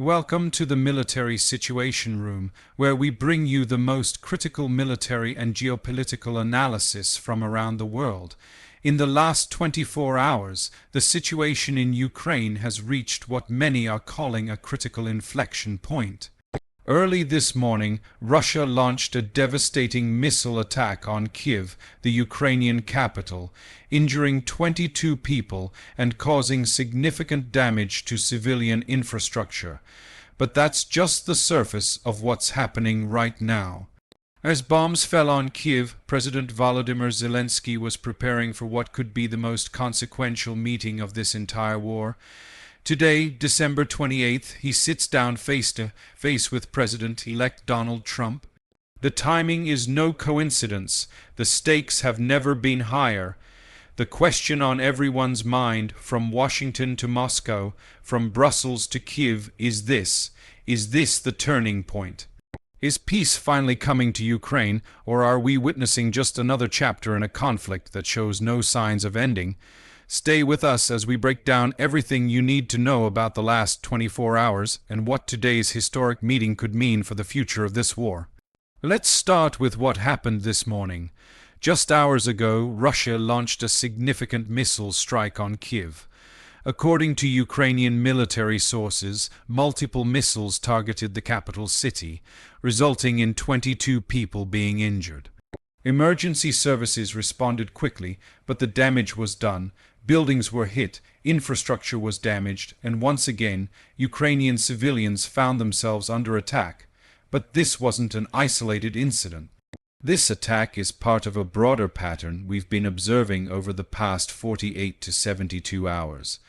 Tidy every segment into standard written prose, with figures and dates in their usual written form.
Welcome to the Military Situation Room, where we bring you the most critical military and geopolitical analysis from around the world. In the last 24 hours, the situation in Ukraine has reached what many are calling a critical inflection point. Early this morning, Russia launched a devastating missile attack on Kyiv, the Ukrainian capital, injuring 22 people and causing significant damage to civilian infrastructure. But that's just the surface of what's happening right now. As bombs fell on Kyiv, President Volodymyr Zelensky was preparing for what could be the most consequential meeting of this entire war. Today, December 28th, he sits down face to face with President-elect Donald Trump. The timing is no coincidence. The stakes have never been higher. The question on everyone's mind, from Washington to Moscow, from Brussels to Kyiv, is this. Is this the turning point? Is peace finally coming to Ukraine, or are we witnessing just another chapter in a conflict that shows no signs of ending? Stay with us as we break down everything you need to know about the last 24 hours and what today's historic meeting could mean for the future of this war. Let's start with what happened this morning. Just hours ago, Russia launched a significant missile strike on Kyiv. According to Ukrainian military sources, multiple missiles targeted the capital city, resulting in 22 people being injured. Emergency services responded quickly, but the damage was done. Buildings were hit, infrastructure was damaged, and once again, Ukrainian civilians found themselves under attack. But this wasn't an isolated incident. This attack is part of a broader pattern we've been observing over the past 48 to 72 hours.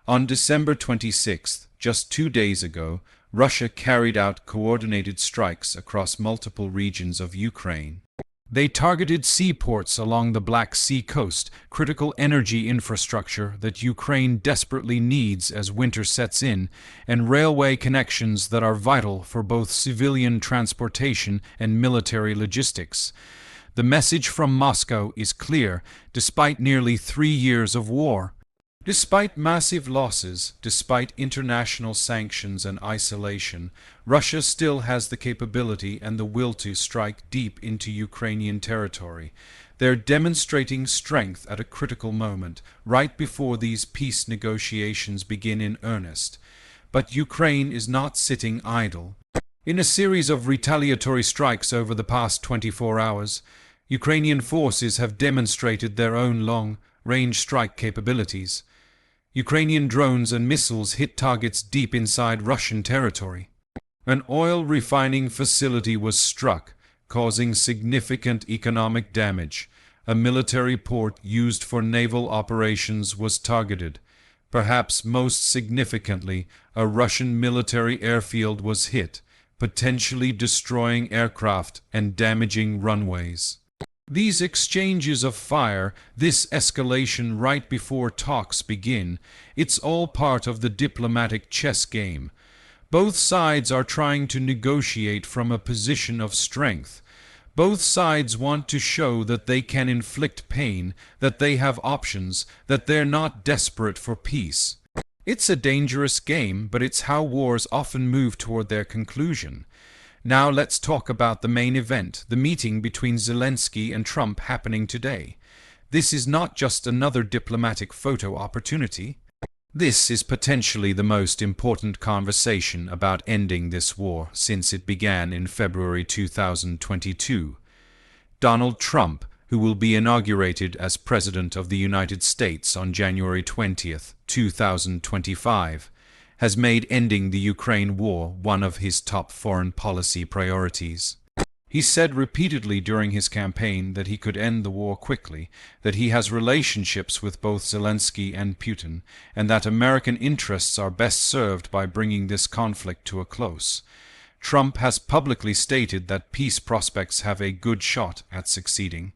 On December 26th, just 2 days ago, Russia carried out coordinated strikes across multiple regions of Ukraine. They targeted seaports along the Black Sea coast, critical energy infrastructure that Ukraine desperately needs as winter sets in, and railway connections that are vital for both civilian transportation and military logistics. The message from Moscow is clear, despite nearly 3 years of war. Despite massive losses, despite international sanctions and isolation, Russia still has the capability and the will to strike deep into Ukrainian territory. They're demonstrating strength at a critical moment, right before these peace negotiations begin in earnest. But Ukraine is not sitting idle. In a series of retaliatory strikes over the past 24 hours, Ukrainian forces have demonstrated their own long-range strike capabilities. Ukrainian drones and missiles hit targets deep inside Russian territory. An oil refining facility was struck, causing significant economic damage. A military port used for naval operations was targeted. Perhaps most significantly, a Russian military airfield was hit, potentially destroying aircraft and damaging runways. These exchanges of fire, this escalation right before talks begin, it's all part of the diplomatic chess game. Both sides are trying to negotiate from a position of strength. Both sides want to show that they can inflict pain, that they have options, that they're not desperate for peace. It's a dangerous game, but it's how wars often move toward their conclusion. Now let's talk about the main event, the meeting between Zelensky and Trump happening today. This is not just another diplomatic photo opportunity. This is potentially the most important conversation about ending this war since it began in February 2022. Donald Trump, who will be inaugurated as President of the United States on January 20th, 2025, has made ending the Ukraine war one of his top foreign policy priorities. He said repeatedly during his campaign that he could end the war quickly, that he has relationships with both Zelensky and Putin, and that American interests are best served by bringing this conflict to a close. Trump has publicly stated that peace prospects have a good shot at succeeding.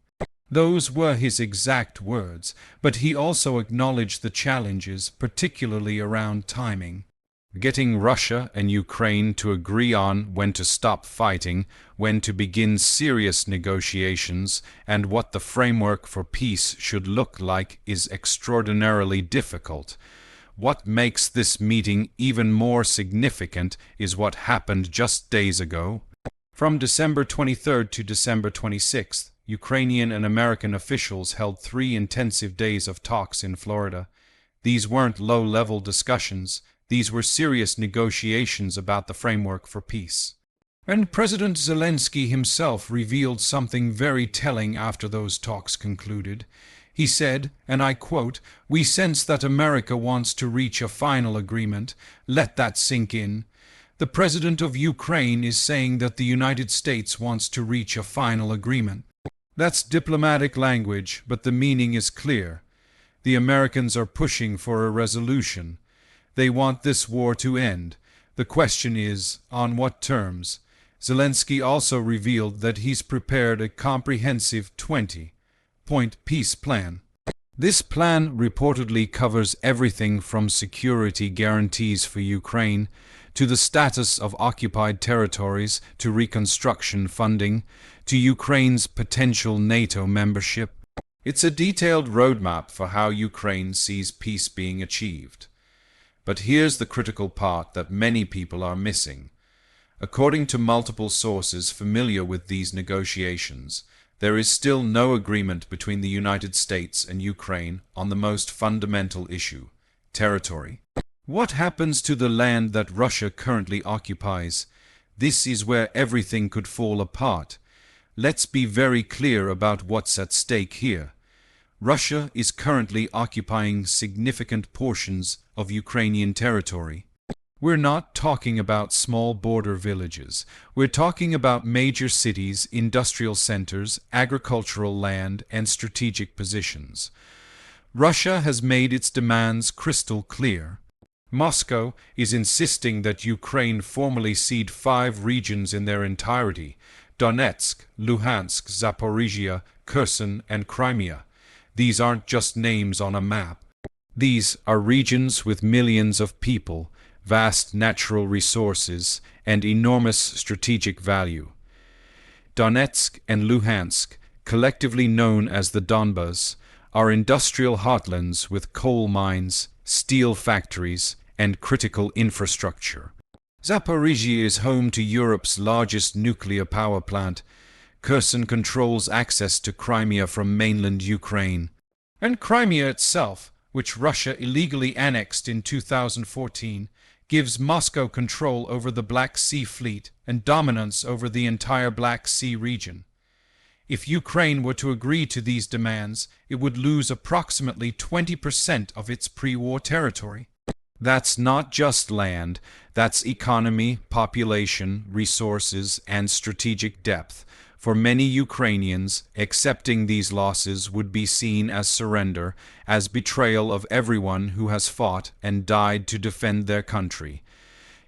Those were his exact words, but he also acknowledged the challenges, particularly around timing. Getting Russia and Ukraine to agree on when to stop fighting, when to begin serious negotiations, and what the framework for peace should look like is extraordinarily difficult. What makes this meeting even more significant is what happened just days ago. From December 23rd to December 26th, Ukrainian and American officials held 3 intensive days of talks in Florida. These weren't low-level discussions, these were serious negotiations about the framework for peace. And President Zelensky himself revealed something very telling after those talks concluded. He said, and I quote, "We sense that America wants to reach a final agreement. Let that sink in." The president of Ukraine is saying that the United States wants to reach a final agreement. That's diplomatic language, but the meaning is clear. The Americans are pushing for a resolution. They want this war to end. The question is, on what terms? Zelensky also revealed that he's prepared a comprehensive 20-point peace plan. This plan reportedly covers everything from security guarantees for Ukraine to the status of occupied territories to reconstruction funding to Ukraine's potential NATO membership. It's a detailed roadmap for how Ukraine sees peace being achieved. But here's the critical part that many people are missing. According to multiple sources familiar with these negotiations, there is still no agreement between the United States and Ukraine on the most fundamental issue, territory. What happens to the land that Russia currently occupies? This is where everything could fall apart. Let's be very clear about what's at stake here. Russia is currently occupying significant portions of Ukrainian territory. We're not talking about small border villages. We're talking about major cities, industrial centers, agricultural land, and strategic positions. Russia has made its demands crystal clear. Moscow is insisting that Ukraine formally cede 5 regions in their entirety: Donetsk, Luhansk, Zaporizhia, Kherson, and Crimea. These aren't just names on a map. These are regions with millions of people, vast natural resources, and enormous strategic value. Donetsk and Luhansk, collectively known as the Donbas, are industrial heartlands with coal mines, steel factories, and critical infrastructure. Zaporizhia is home to Europe's largest nuclear power plant. Kherson controls access to Crimea from mainland Ukraine. And Crimea itself, which Russia illegally annexed in 2014, gives Moscow control over the Black Sea Fleet and dominance over the entire Black Sea region. If Ukraine were to agree to these demands, it would lose approximately 20% of its pre-war territory. That's not just land, that's economy, population, resources, and strategic depth. For many Ukrainians, accepting these losses would be seen as surrender, as betrayal of everyone who has fought and died to defend their country.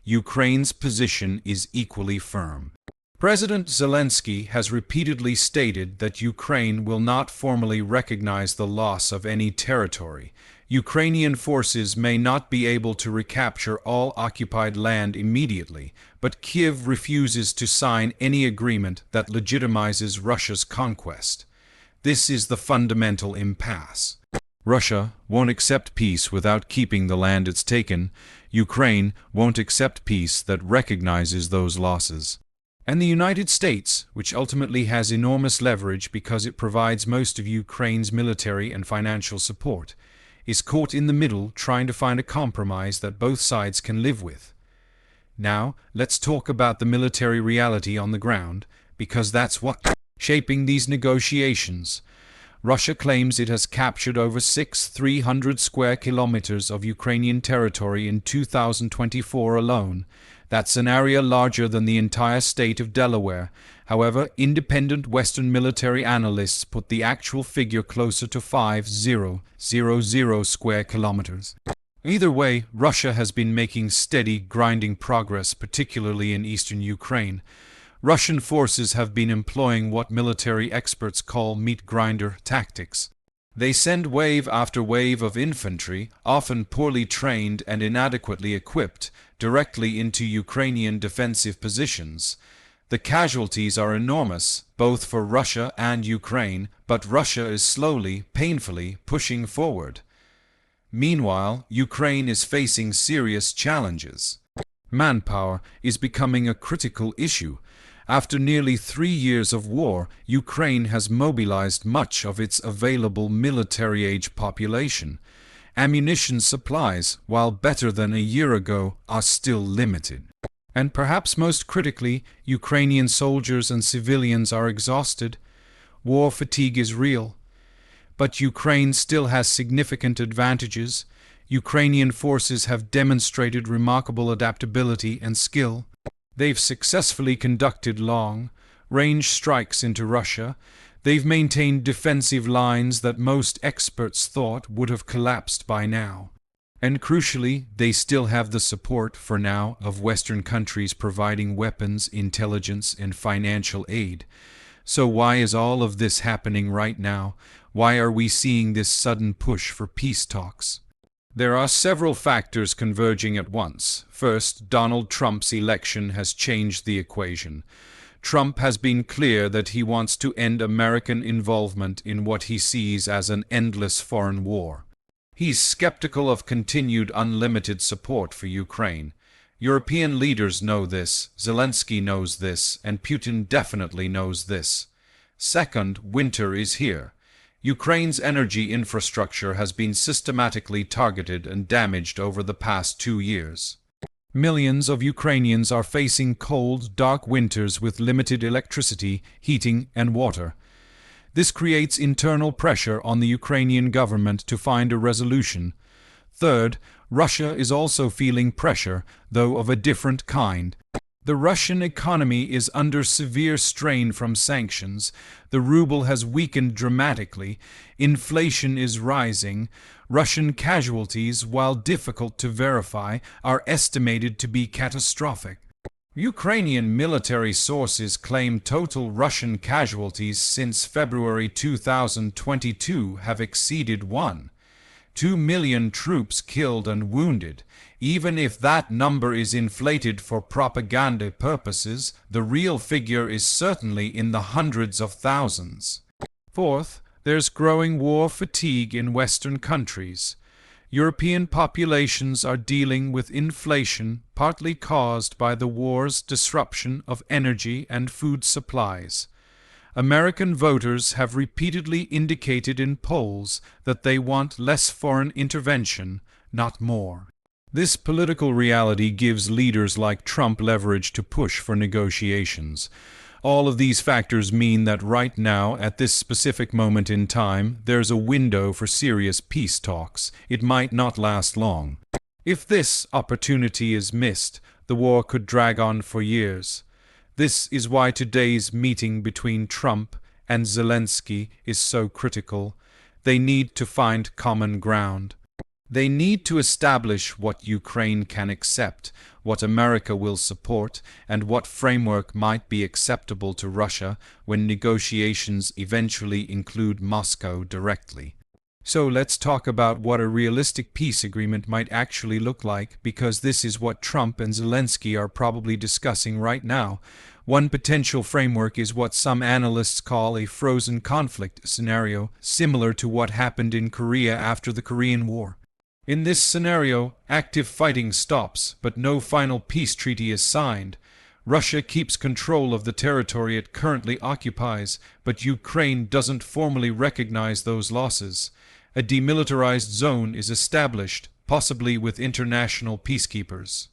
Ukraine's position is equally firm. President Zelensky has repeatedly stated that Ukraine will not formally recognize the loss of any territory. Ukrainian forces may not be able to recapture all occupied land immediately, but Kyiv refuses to sign any agreement that legitimizes Russia's conquest. This is the fundamental impasse. Russia won't accept peace without keeping the land it's taken. Ukraine won't accept peace that recognizes those losses. And the United States, which ultimately has enormous leverage because it provides most of Ukraine's military and financial support, is caught in the middle trying to find a compromise that both sides can live with. Now, let's talk about the military reality on the ground, because that's what's shaping these negotiations. Russia claims it has captured over 6,300 square kilometers of Ukrainian territory in 2024 alone. That's an area larger than the entire state of Delaware. However, independent Western military analysts put the actual figure closer to 5,000 square kilometers. Either way, Russia has been making steady, grinding progress, particularly in eastern Ukraine. Russian forces have been employing what military experts call meat grinder tactics. They send wave after wave of infantry, often poorly trained and inadequately equipped, directly into Ukrainian defensive positions. The casualties are enormous, both for Russia and Ukraine, but Russia is slowly, painfully pushing forward. Meanwhile, Ukraine is facing serious challenges. Manpower is becoming a critical issue. After nearly 3 years of war, Ukraine has mobilized much of its available military-age population. Ammunition supplies, while better than a year ago, are still limited. And perhaps most critically, Ukrainian soldiers and civilians are exhausted. War fatigue is real. But Ukraine still has significant advantages. Ukrainian forces have demonstrated remarkable adaptability and skill. They've successfully conducted long-range strikes into Russia. They've maintained defensive lines that most experts thought would have collapsed by now. And crucially, they still have the support, for now, of Western countries providing weapons, intelligence, and financial aid. So why is all of this happening right now? Why are we seeing this sudden push for peace talks? There are several factors converging at once. First, Donald Trump's election has changed the equation. Trump has been clear that he wants to end American involvement in what he sees as an endless foreign war. He's skeptical of continued unlimited support for Ukraine. European leaders know this, Zelensky knows this, and Putin definitely knows this. Second, winter is here. Ukraine's energy infrastructure has been systematically targeted and damaged over the past 2 years. Millions of Ukrainians are facing cold, dark winters with limited electricity, heating, and water. This creates internal pressure on the Ukrainian government to find a resolution. Third, Russia is also feeling pressure, though of a different kind. The Russian economy is under severe strain from sanctions. The ruble has weakened dramatically. Inflation is rising. Russian casualties, while difficult to verify, are estimated to be catastrophic. Ukrainian military sources claim total Russian casualties since February 2022 have exceeded 1.2 million troops killed and wounded. Even if that number is inflated for propaganda purposes, the real figure is certainly in the hundreds of thousands. Fourth, there's growing war fatigue in Western countries. European populations are dealing with inflation partly caused by the war's disruption of energy and food supplies. American voters have repeatedly indicated in polls that they want less foreign intervention, not more. This political reality gives leaders like Trump leverage to push for negotiations. All of these factors mean that right now, at this specific moment in time, there's a window for serious peace talks. It might not last long. If this opportunity is missed, the war could drag on for years. This is why today's meeting between Trump and Zelensky is so critical. They need to find common ground. They need to establish what Ukraine can accept, what America will support, and what framework might be acceptable to Russia when negotiations eventually include Moscow directly. So let's talk about what a realistic peace agreement might actually look like, because this is what Trump and Zelensky are probably discussing right now. One potential framework is what some analysts call a frozen conflict scenario, similar to what happened in Korea after the Korean War. In this scenario, active fighting stops, but no final peace treaty is signed. Russia keeps control of the territory it currently occupies, but Ukraine doesn't formally recognize those losses. A demilitarized zone is established, possibly with international peacekeepers.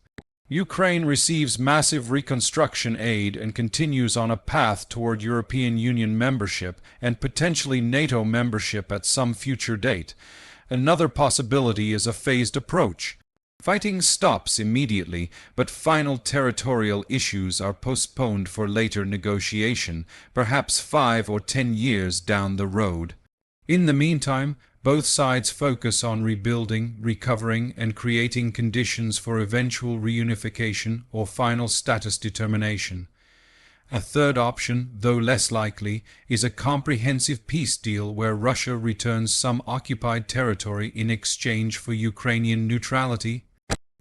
Ukraine receives massive reconstruction aid and continues on a path toward European Union membership and potentially NATO membership at some future date. Another possibility is a phased approach. Fighting stops immediately, but final territorial issues are postponed for later negotiation, perhaps 5 or 10 years down the road. In the meantime, both sides focus on rebuilding, recovering, and creating conditions for eventual reunification or final status determination. A third option, though less likely, is a comprehensive peace deal where Russia returns some occupied territory in exchange for Ukrainian neutrality,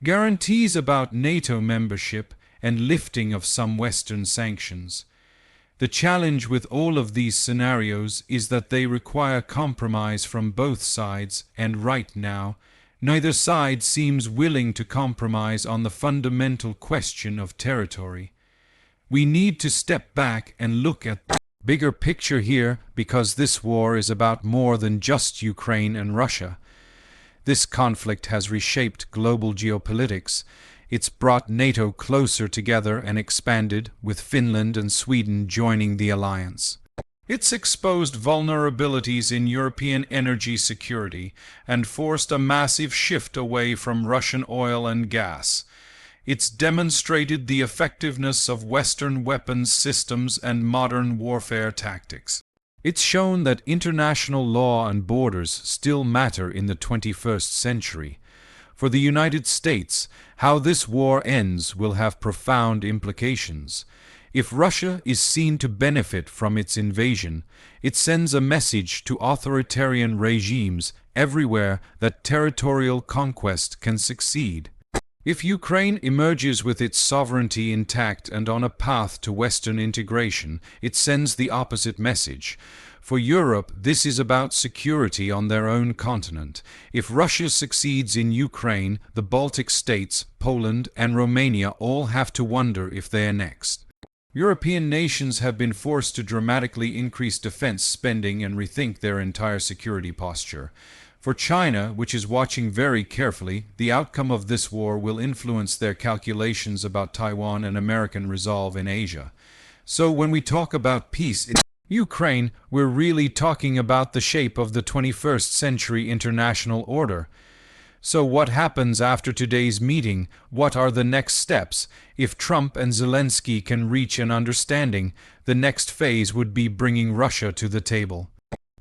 guarantees about NATO membership, and lifting of some Western sanctions. The challenge with all of these scenarios is that they require compromise from both sides, and right now, Neither side seems willing to compromise on the fundamental question of territory. We need to step back and look at the bigger picture here, because this war is about more than just Ukraine and Russia. This conflict has reshaped global geopolitics. It's brought NATO closer together and expanded, with Finland and Sweden joining the alliance. It's exposed vulnerabilities in European energy security and forced a massive shift away from Russian oil and gas. It's demonstrated the effectiveness of Western weapons systems and modern warfare tactics. It's shown that international law and borders still matter in the 21st century. For the United States, how this war ends will have profound implications. If Russia is seen to benefit from its invasion, it sends a message to authoritarian regimes everywhere that territorial conquest can succeed. If Ukraine emerges with its sovereignty intact and on a path to Western integration, it sends the opposite message. For Europe, this is about security on their own continent. If Russia succeeds in Ukraine, the Baltic states, Poland, and Romania all have to wonder if they are next. European nations have been forced to dramatically increase defense spending and rethink their entire security posture. For China, which is watching very carefully, the outcome of this war will influence their calculations about Taiwan and American resolve in Asia. So when we talk about peace in Ukraine, we're really talking about the shape of the 21st century international order. So what happens after today's meeting? What are the next steps? If Trump and Zelensky can reach an understanding, the next phase would be bringing Russia to the table.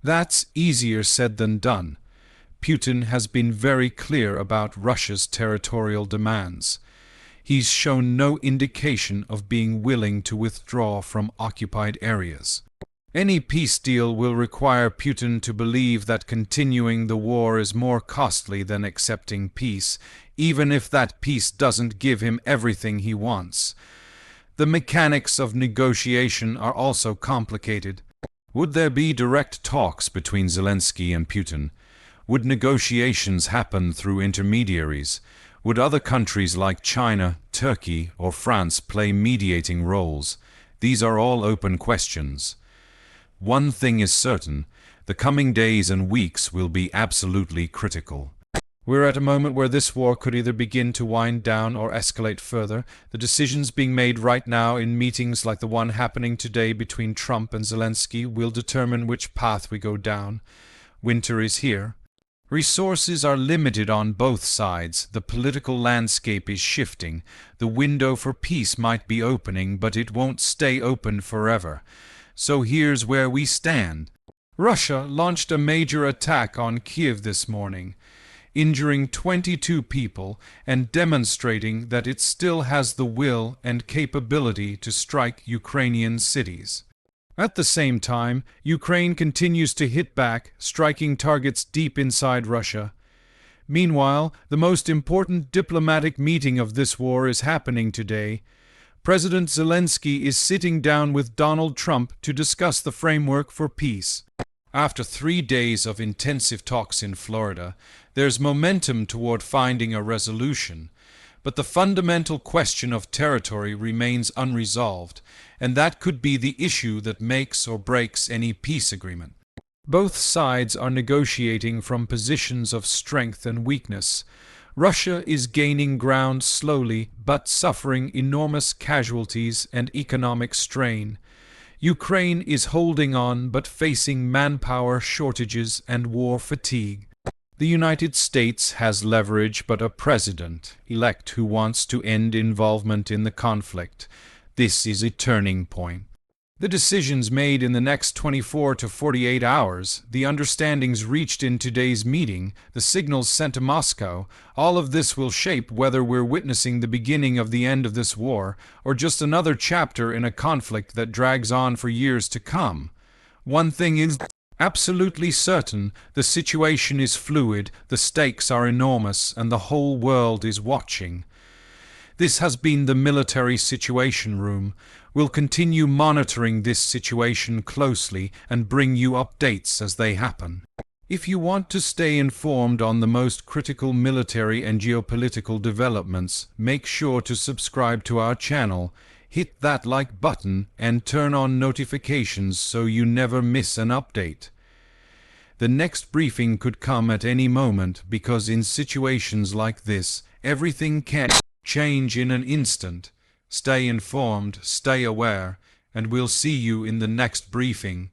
That's easier said than done. Putin has been very clear about Russia's territorial demands. He's shown no indication of being willing to withdraw from occupied areas. Any peace deal will require Putin to believe that continuing the war is more costly than accepting peace, even if that peace doesn't give him everything he wants. The mechanics of negotiation are also complicated. Would there be direct talks between Zelensky and Putin? Would negotiations happen through intermediaries? Would other countries like China, Turkey, or France play mediating roles? These are all open questions. One thing is certain, the coming days and weeks will be absolutely critical. We're at a moment where this war could either begin to wind down or escalate further. The decisions being made right now in meetings like the one happening today between Trump and Zelensky will determine which path we go down. Winter is here. Resources are limited on both sides. The political landscape is shifting. The window for peace might be opening, but it won't stay open forever. So here's where we stand. Russia launched a major attack on Kyiv this morning, injuring 22 people and demonstrating that it still has the will and capability to strike Ukrainian cities. At the same time, Ukraine continues to hit back, striking targets deep inside Russia. Meanwhile, the most important diplomatic meeting of this war is happening today. President Zelensky is sitting down with Donald Trump to discuss the framework for peace. After 3 days of intensive talks in Florida, there's momentum toward finding a resolution. But the fundamental question of territory remains unresolved, and that could be the issue that makes or breaks any peace agreement. Both sides are negotiating from positions of strength and weakness. Russia is gaining ground slowly, but suffering enormous casualties and economic strain. Ukraine is holding on, but facing manpower shortages and war fatigue. The United States has leverage, but a president-elect who wants to end involvement in the conflict. This is a turning point. The decisions made in the next 24 to 48 hours, the understandings reached in today's meeting, the signals sent to Moscow, all of this will shape whether we're witnessing the beginning of the end of this war or just another chapter in a conflict that drags on for years to come. One thing is absolutely certain: the situation is fluid, the stakes are enormous, and the whole world is watching. This has been the Military Situation Room. We'll continue monitoring this situation closely and bring you updates as they happen. If you want to stay informed on the most critical military and geopolitical developments, make sure to subscribe to our channel, hit that like button, and turn on notifications so you never miss an update. The next briefing could come at any moment because in situations like this, everything can change in an instant. Stay informed, stay aware, and we'll see you in the next briefing.